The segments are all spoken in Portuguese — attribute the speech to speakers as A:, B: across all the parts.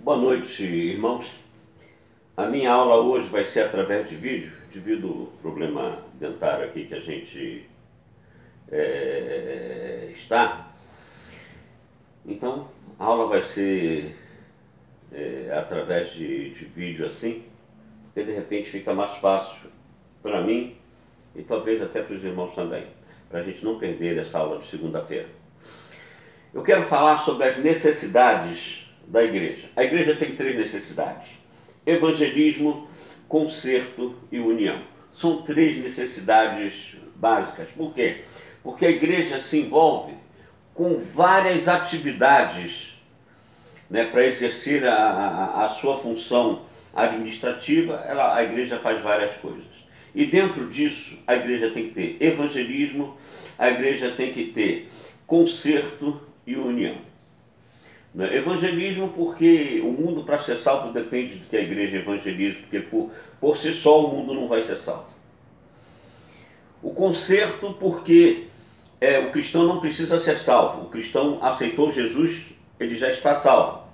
A: Boa noite, irmãos. A minha aula hoje vai ser através de vídeo, devido ao problema dentário aqui que a gente está. Então, a aula vai ser através de vídeo assim, porque de repente fica mais fácil para mim e talvez até para os irmãos também, para a gente não perder essa aula de segunda-feira. Eu quero falar sobre as necessidades da igreja. A igreja tem três necessidades: evangelismo, conserto e união. São três necessidades básicas. Por quê? Porque a igreja se envolve com várias atividades, né, para exercer a sua função administrativa. A igreja faz várias coisas. E dentro disso, a igreja tem que ter evangelismo, a igreja tem que ter conserto e união. Evangelismo, porque o mundo, para ser salvo, depende do que a igreja evangeliza, porque por si só o mundo não vai ser salvo. O conserto, porque o cristão não precisa ser salvo. O cristão aceitou Jesus, ele já está salvo.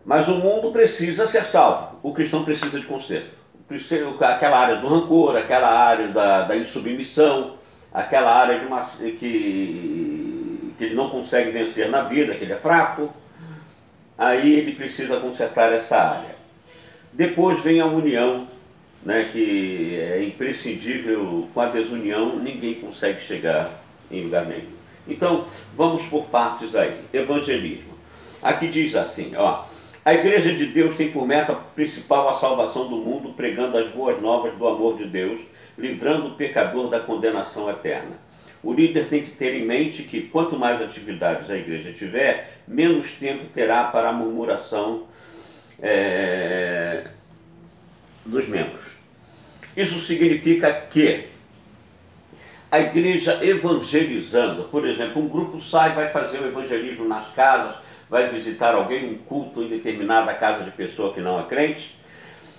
A: Mas o mundo precisa ser salvo. O cristão precisa de conserto. Aquela área do rancor, aquela área da insubmissão, aquela área que ele não consegue vencer na vida, que ele é fraco, aí ele precisa consertar essa área. Depois vem a união, né, que é imprescindível. Com a desunião ninguém consegue chegar em lugar nenhum. Então, vamos por partes aí. Evangelismo. Aqui diz assim, ó: a igreja de Deus tem por meta principal a salvação do mundo, pregando as boas novas do amor de Deus, livrando o pecador da condenação eterna. O líder tem que ter em mente que quanto mais atividades a igreja tiver, menos tempo terá para a murmuração dos membros. Isso significa que a igreja evangelizando, por exemplo, um grupo sai, vai fazer o evangelismo nas casas, vai visitar alguém, um culto em determinada casa de pessoa que não é crente,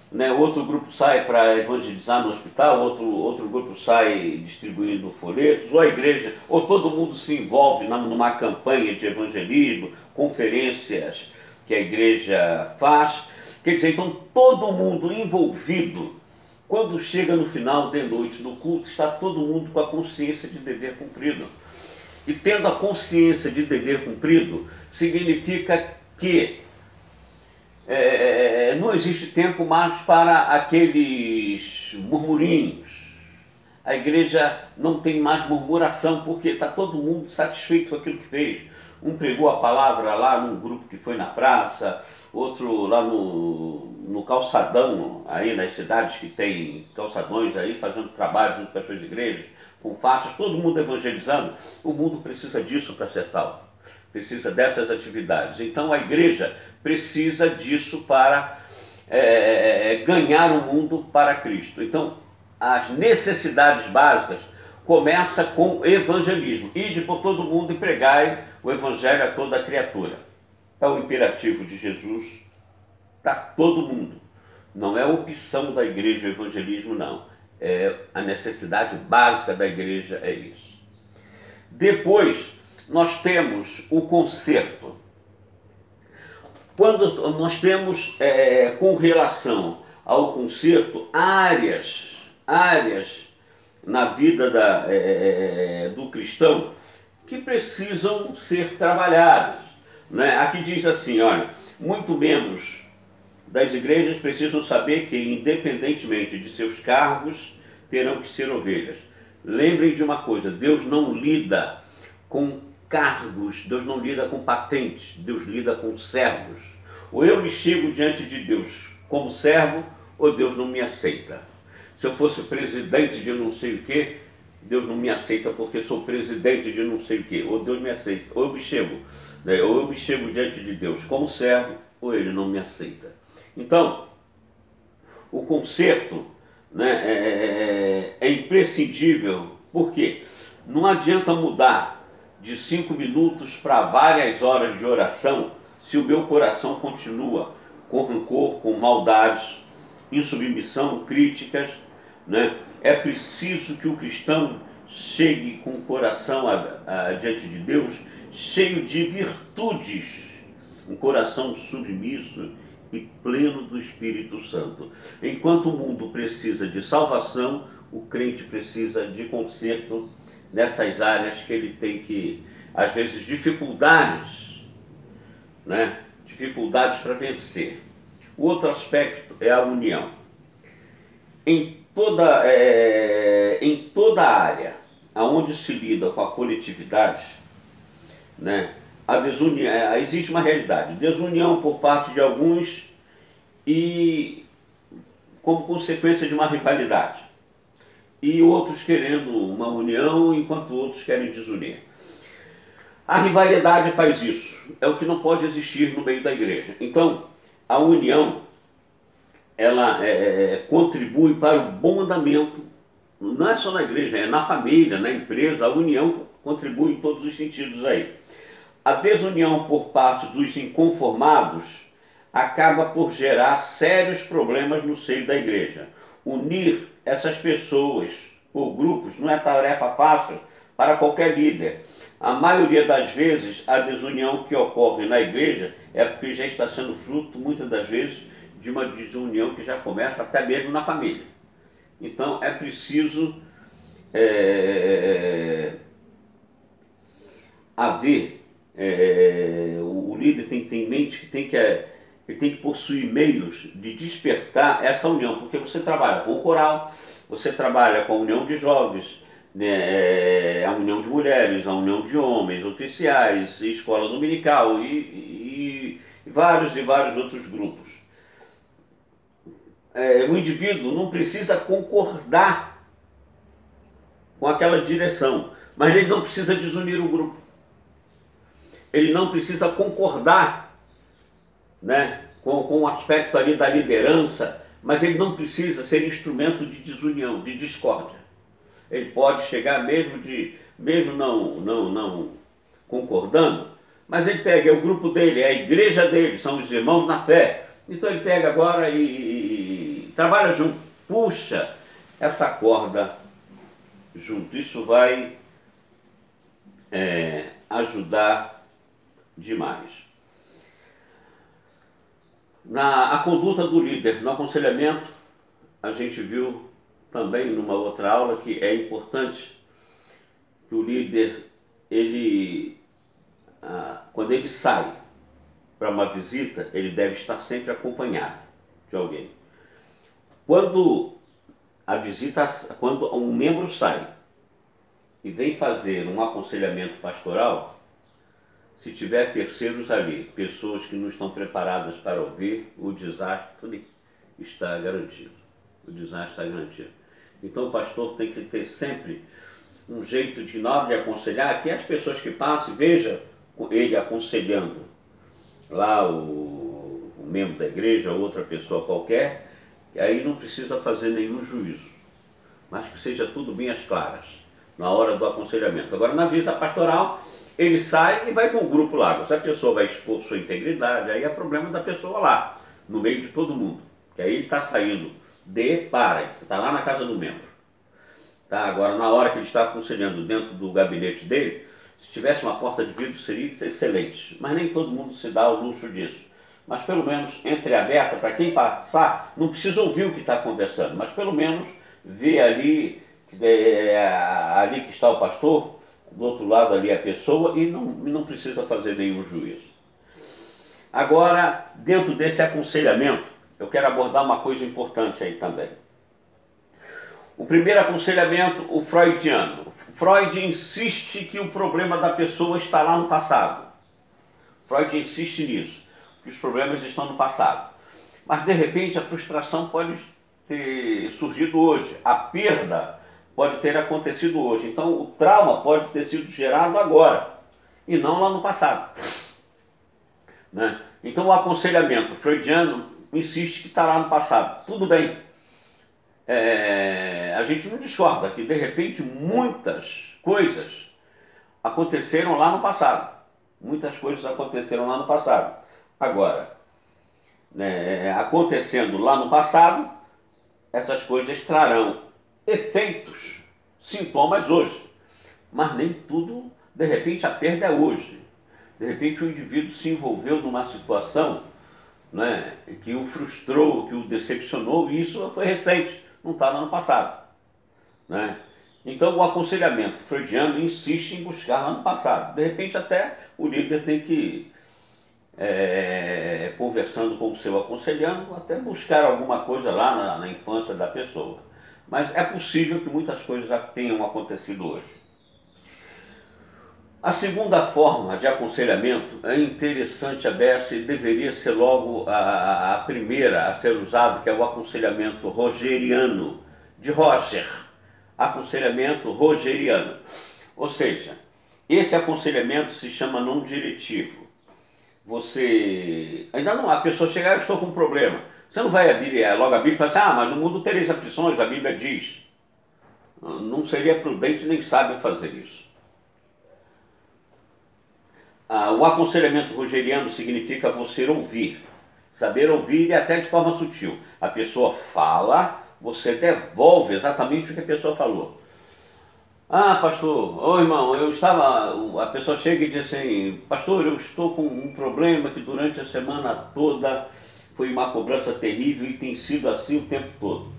A: né? Outro grupo sai para evangelizar no hospital, outro grupo sai distribuindo folhetos, ou a igreja, ou todo mundo se envolve numa campanha de evangelismo, conferências que a igreja faz. Quer dizer, então todo mundo envolvido. Quando chega no final de noite do culto, está todo mundo com a consciência de dever cumprido. E tendo a consciência de dever cumprido, significa que não existe tempo mais para aqueles murmurinhos. A igreja não tem mais murmuração, porque está todo mundo satisfeito com aquilo que fez. Um pregou a palavra lá num grupo que foi na praça, outro lá no calçadão, aí nas cidades que tem calçadões aí, fazendo trabalho junto com as suas igrejas, com faixas, todo mundo evangelizando. O mundo precisa disso para ser salvo. Precisa dessas atividades. Então a igreja precisa disso para ganhar o mundo para Cristo. Então as necessidades básicas começam com evangelismo. Ide por todo mundo e pregai o evangelho a toda criatura. É o imperativo de Jesus para todo mundo. Não é opção da igreja o evangelismo, não. É a necessidade básica da igreja, é isso. Depois nós temos o conserto. Quando nós temos, com relação ao conserto, áreas na vida do cristão que precisam ser trabalhadas, né? Aqui diz assim, olha: muitos membros das igrejas precisam saber que, independentemente de seus cargos, terão que ser ovelhas. Lembrem de uma coisa: Deus não lida com cargos, Deus não lida com patentes, Deus lida com servos. Ou eu me chego diante de Deus como servo, ou Deus não me aceita. Se eu fosse presidente de não sei o que, Deus não me aceita porque sou presidente de não sei o que. Ou Deus me aceita, ou eu me chego, né? Ou eu me chego diante de Deus como servo, ou Ele não me aceita. Então, o conserto, né, é imprescindível. Por quê? Não adianta mudar de 5 minutos para várias horas de oração se o meu coração continua com rancor, com maldades, insubmissão, críticas, né? É preciso que o cristão chegue com o coração diante de Deus cheio de virtudes um coração submisso e pleno do Espírito Santo. Enquanto o mundo precisa de salvação, o crente precisa de conserto nessas áreas que ele tem que, às vezes, dificuldades, né? Dificuldades para vencer. O outro aspecto é a união. Em toda área onde se lida com a coletividade, né, existe uma realidade, desunião por parte de alguns e como consequência de uma rivalidade. E outros querendo uma união, enquanto outros querem desunir. A rivalidade faz isso, é o que não pode existir no meio da igreja. Então, a união, ela contribui para o bom andamento, não é só na igreja, é na família, na empresa. A união contribui em todos os sentidos aí. A desunião por parte dos inconformados acaba por gerar sérios problemas no seio da igreja. Unir essas pessoas por grupos não é tarefa fácil para qualquer líder. A maioria das vezes, a desunião que ocorre na igreja é porque já está sendo fruto, muitas das vezes, de uma desunião que já começa até mesmo na família. Então é preciso haver, o líder tem que ter em mente que ele tem que possuir meios de despertar essa união, porque você trabalha com o coral, você trabalha com a união de jovens, né, a união de mulheres, a união de homens, oficiais, escola dominical e vários outros grupos. O indivíduo não precisa concordar com aquela direção, mas ele não precisa desunir o grupo. Ele não precisa concordar, né, com o aspecto ali da liderança, mas ele não precisa ser instrumento de desunião, de discórdia. Ele pode chegar mesmo não concordando, mas ele pega, é o grupo dele, é a igreja dele, são os irmãos na fé. Então ele pega agora e trabalha junto, puxa essa corda junto. Isso vai ajudar demais. A conduta do líder no aconselhamento, a gente viu também numa outra aula que é importante que o líder, quando ele sai para uma visita, ele deve estar sempre acompanhado de alguém. Quando um membro sai e vem fazer um aconselhamento pastoral, se tiver terceiros ali, pessoas que não estão preparadas para ouvir, o desastre está garantido. O desastre está garantido. Então o pastor tem que ter sempre um jeito de, na hora de aconselhar, que as pessoas que passem, vejam ele aconselhando lá o membro da igreja ou outra pessoa qualquer, e aí não precisa fazer nenhum juízo, mas que seja tudo bem às claras, na hora do aconselhamento. Agora, na visita pastoral, ele sai e vai com o grupo lá. Se a pessoa vai expor sua integridade, aí é problema da pessoa lá, no meio de todo mundo. Que aí ele está saindo está lá na casa do membro. Tá? Agora, na hora que ele está aconselhando dentro do gabinete dele, se tivesse uma porta de vidro seria excelente. Mas nem todo mundo se dá o luxo disso. Mas pelo menos entreaberta, para quem passar, não precisa ouvir o que está conversando, mas pelo menos ver ali que está o pastor, do outro lado ali a pessoa, e não precisa fazer nenhum juízo. Agora, dentro desse aconselhamento, eu quero abordar uma coisa importante aí também. O primeiro aconselhamento, o freudiano. Freud insiste que o problema da pessoa está lá no passado. Freud insiste nisso, que os problemas estão no passado. Mas, de repente, a frustração pode ter surgido hoje, a perda pode ter acontecido hoje. Então, o trauma pode ter sido gerado agora, e não lá no passado. Né? Então, o aconselhamento freudiano insiste que está lá no passado. Tudo bem. A gente não discorda que, de repente, muitas coisas aconteceram lá no passado. Muitas coisas aconteceram lá no passado. Agora, acontecendo lá no passado, essas coisas trarão efeitos, sintomas hoje. Mas nem tudo, de repente, a perda é hoje. De repente o indivíduo se envolveu numa situação, né, que o frustrou, que o decepcionou, e isso foi recente, não está no ano passado. Né? Então o aconselhamento freudiano insiste em buscar lá no passado. De repente até o líder tem que, conversando com o seu aconselhando, até buscar alguma coisa lá na infância da pessoa. Mas é possível que muitas coisas já tenham acontecido hoje. A segunda forma de aconselhamento é interessante, a Bessa, e deveria ser logo a primeira a ser usada, que é o aconselhamento rogeriano, de Roger. Aconselhamento rogeriano. Ou seja, esse aconselhamento se chama não diretivo. Você, ainda não, a pessoa chega, eu estou com um problema. Você não vai abrir logo a Bíblia e falar assim, mas no mundo tereis aflições, a Bíblia diz. Não seria prudente nem sábio fazer isso. O aconselhamento rogeriano significa você ouvir, saber ouvir e até de forma sutil. A pessoa fala, você devolve exatamente o que a pessoa falou. Pastor, irmão, a pessoa chega e diz assim, pastor, eu estou com um problema que durante a semana toda foi uma cobrança terrível e tem sido assim o tempo todo.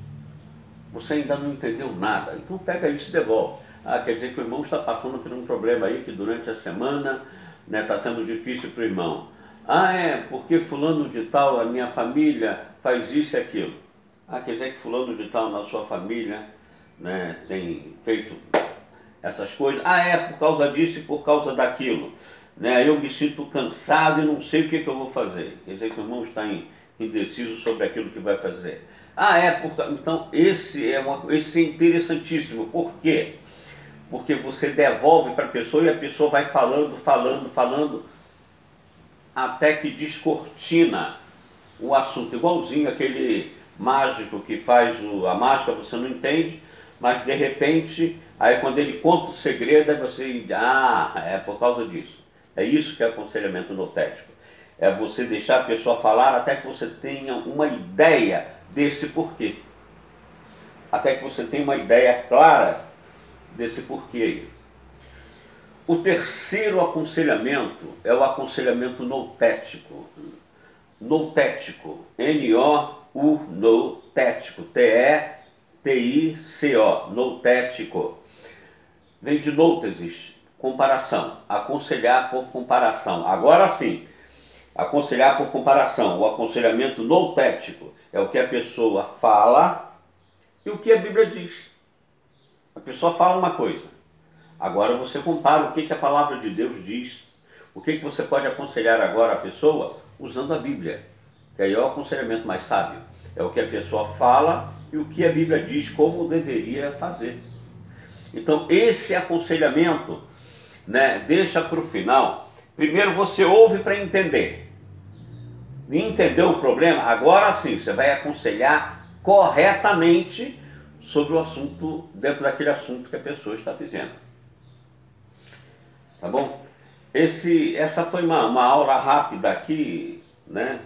A: Você ainda não entendeu nada, então pega isso e devolve. Quer dizer que o irmão está passando por um problema aí que durante a semana está sendo difícil para o irmão. Porque fulano de tal, a minha família faz isso e aquilo. Quer dizer que fulano de tal na sua família, né, tem feito essas coisas. É por causa disso e por causa daquilo. Né, eu me sinto cansado e não sei o que eu vou fazer. Quer dizer que o irmão está indeciso sobre aquilo que vai fazer. Então esse é interessantíssimo. Por quê? Porque você devolve para a pessoa e a pessoa vai falando, até que descortina o assunto. Igualzinho aquele mágico que faz a mágica, você não entende, mas de repente, aí quando ele conta o segredo, aí você é por causa disso. É isso que é aconselhamento notético. É você deixar a pessoa falar até que você tenha uma ideia desse porquê. Até que você tenha uma ideia clara desse porquê. O terceiro aconselhamento é o aconselhamento noutético. Noutético, N-O-U, noutético, T-E-T-I-C-O, noutético. Vem de noutesis, comparação, aconselhar por comparação. Agora sim, aconselhar por comparação. O aconselhamento noutético é o que a pessoa fala e o que a Bíblia diz. A pessoa fala uma coisa, agora você compara o que a palavra de Deus diz. O que você pode aconselhar agora a pessoa usando a Bíblia, que aí é o aconselhamento mais sábio. É o que a pessoa fala e o que a Bíblia diz como deveria fazer. Então esse aconselhamento, né, deixa para o final. Primeiro você ouve para entender. Entendeu o problema? Agora sim, você vai aconselhar corretamente sobre o assunto, dentro daquele assunto que a pessoa está vivendo. Tá bom? Essa foi uma aula rápida aqui, né?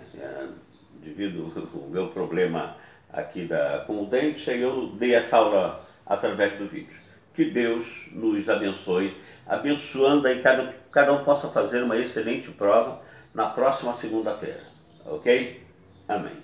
A: Devido ao meu problema aqui com o dente, eu dei essa aula através do vídeo. Que Deus nos abençoe, abençoando aí cada um possa fazer uma excelente prova na próxima segunda-feira. Ok? Amém.